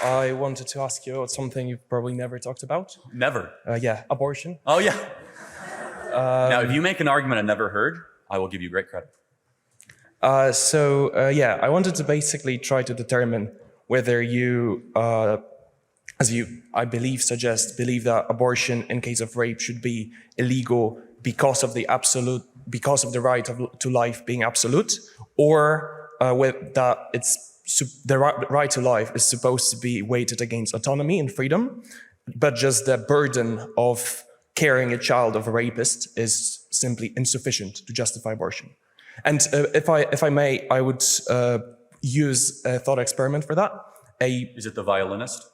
I wanted to ask you about something you've probably never talked about. Never. Yeah, abortion. Oh, yeah. Now, if you make an argument I never heard, I will give you great credit. Yeah, I wanted to basically try to determine whether you, as you, I believe, believe that abortion in case of rape should be illegal because of the right to life being absolute, or that the right to life is supposed to be weighted against autonomy and freedom, but just the burden of carrying a child of a rapist is simply insufficient to justify abortion. And if I may, I would use a thought experiment for that. Is it The Violinist?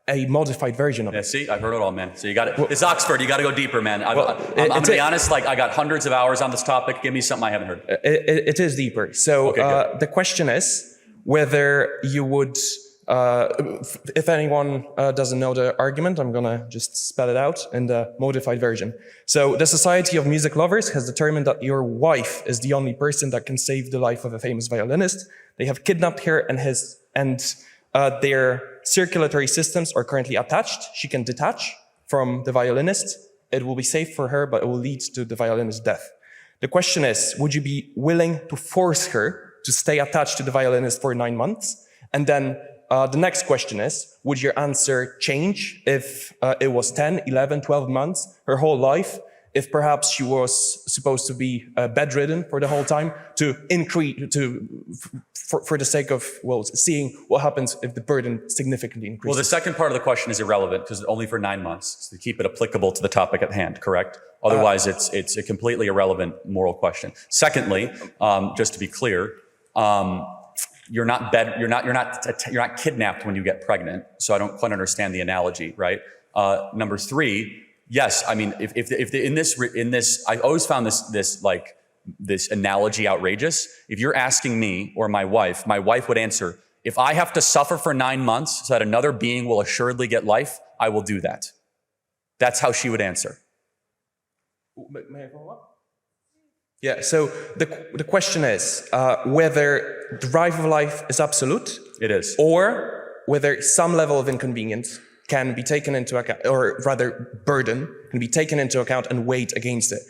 A modified version of it. Yeah, see, I've heard it all, man. So you got it. It's Oxford. You got to go deeper, man. I'm gonna be honest. Like, I got hundreds of hours on this topic. Give me something I haven't heard. It is deeper. So Okay, the question is whether you would. If anyone doesn't know the argument, I'm gonna just spell it out in the modified version. So the Society of Music Lovers has determined that your wife is the only person that can save the life of a famous violinist. They have kidnapped her and their circulatory systems are currently attached. She can detach from the violinist. It will be safe for her, but it will lead to the violinist's death. The question is, would you be willing to force her to stay attached to the violinist for 9 months? And then the next question is, would your answer change if it was 10, 11, 12 months, her whole life, if perhaps she was supposed to be bedridden for the whole time for the sake of, well, seeing what happens if the burden significantly increases? Well, the second part of the question is irrelevant because it's only for 9 months to keep it applicable to the topic at hand, correct? Otherwise, it's a completely irrelevant moral question. Secondly, just to be clear, you're not kidnapped when you get pregnant, so I don't quite understand the analogy, right? Number three, yes, I mean, if in this, I've always found this analogy outrageous. If you're asking me or my wife would answer, if I have to suffer for 9 months so that another being will assuredly get life, I will do that. That's how she would answer. May I follow up? Yeah, so the question is whether the right of life is absolute. It is. Or whether some level of inconvenience can be taken into account, or rather burden can be taken into account and weighed against it.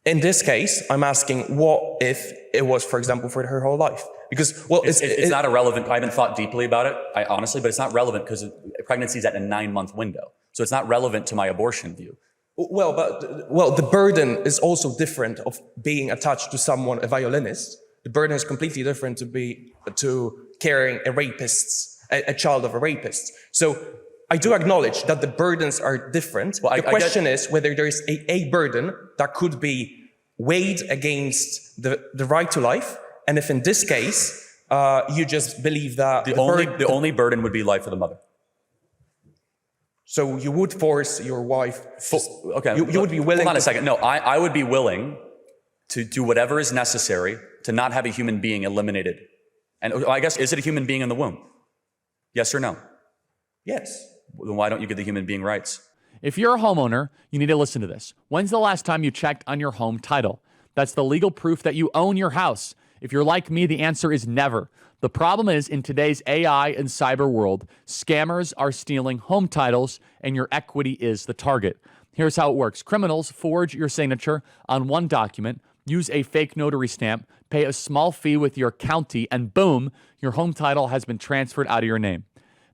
In this case, I'm asking, what if it was, for example, for her whole life? Because, well, it's not irrelevant. I haven't thought deeply about it, honestly, but it's not relevant because pregnancy is at a 9-month window. So it's not relevant to my abortion view. Well, the burden is also different of being attached to someone, a violinist. The burden is completely different to carrying a child of a rapist. So I do acknowledge that the burdens are different. Well, the question is whether there is a burden that could be weighed against the right to life, and if in this case you just believe that the only burden would be life of the mother. So you would force your wife. Okay, you would be willing. Hold on a second. No, I would be willing to do whatever is necessary to not have a human being eliminated. And I guess, is it a human being in the womb? Yes or no? Yes. Then why don't you give the human being rights? If you're a homeowner, you need to listen to this. When's the last time you checked on your home title? That's the legal proof that you own your house. If you're like me, the answer is never. The problem is, in today's AI and cyber world, scammers are stealing home titles, and your equity is the target. Here's how it works. Criminals forge your signature on one document, use a fake notary stamp, pay a small fee with your county, and boom, your home title has been transferred out of your name.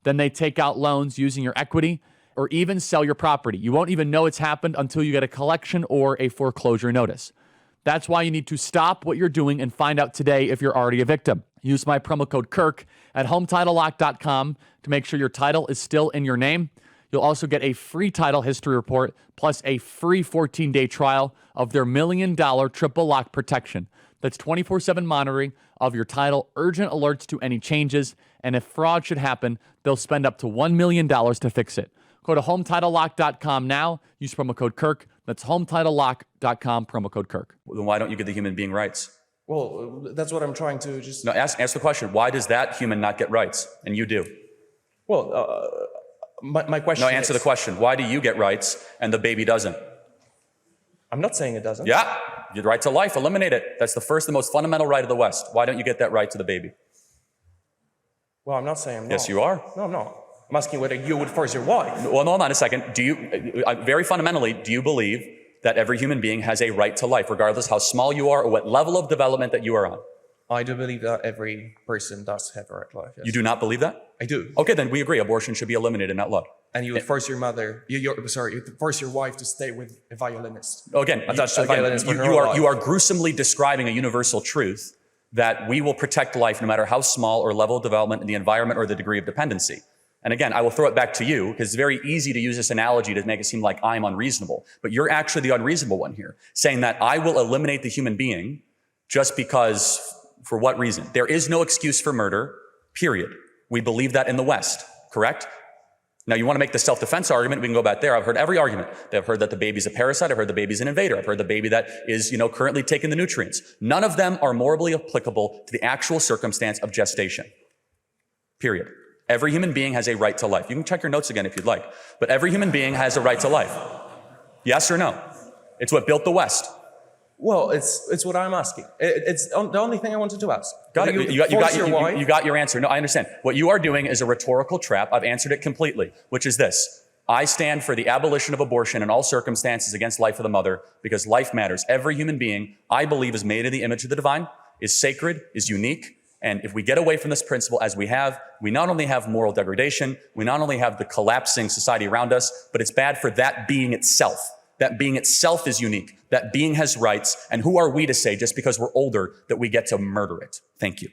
Then they take out loans using your equity or even sell your property. You won't even know it's happened until you get a collection or a foreclosure notice. That's why you need to stop what you're doing and find out today if you're already a victim. Use my promo code Kirk at HometitleLock.com to make sure your title is still in your name. You'll also get a free title history report plus a free 14-day trial of their $1 million triple lock protection. That's 24/7 monitoring of your title, urgent alerts to any changes, and if fraud should happen, they'll spend up to $1 million to fix it. Go to HometitleLock.com now. Use promo code Kirk. That's HometitleLock.com, promo code Kirk. Then why don't you give the human being rights? Well, that's what I'm trying to just... No, ask the question. Why does that human not get rights and you do? Well, my question No, answer the question. Why do you get rights and the baby doesn't? I'm not saying it doesn't. Yeah, your right to life, eliminate it. That's the first and most fundamental right of the West. Why don't you get that right to the baby? Well, I'm not saying I'm not. Yes, you are. No, I'm not. I'm asking whether you would force your wife. Well, no, hold on a second. Do you, very fundamentally, do you believe that every human being has a right to life, regardless how small you are or what level of development that you are on? I do believe that every person does have a right to life. Yes. You do not believe that? I do. Okay, then we agree. Abortion should be eliminated and outlawed. And you would force your mother, you'd force your wife to stay with a violinist. Again, Attached to a violinist for her whole life. you are gruesomely describing a universal truth that we will protect life no matter how small or level of development in the environment or the degree of dependency. And again, I will throw it back to you because it's very easy to use this analogy to make it seem like I'm unreasonable. But you're actually the unreasonable one here, saying that I will eliminate the human being just because, for what reason? There is no excuse for murder, period. We believe that in the West, correct? Now, you want to make the self-defense argument, we can go back there. I've heard every argument. I've heard that the baby's a parasite. I've heard the baby's an invader. I've heard the baby that is, currently taking the nutrients. None of them are morally applicable to the actual circumstance of gestation, period. Every human being has a right to life. You can check your notes again if you'd like, but every human being has a right to life. Yes or no? It's what built the West. Well, it's what I'm asking. It's the only thing I wanted to ask. Got it. You got your answer. No, I understand. What you are doing is a rhetorical trap. I've answered it completely, which is this. I stand for the abolition of abortion in all circumstances against life of the mother because life matters. Every human being, I believe, is made in the image of the divine, is sacred, is unique. And if we get away from this principle as we have, we not only have moral degradation, we not only have the collapsing society around us, but it's bad for that being itself. That being itself is unique. That being has rights. And who are we to say, just because we're older, that we get to murder it? Thank you.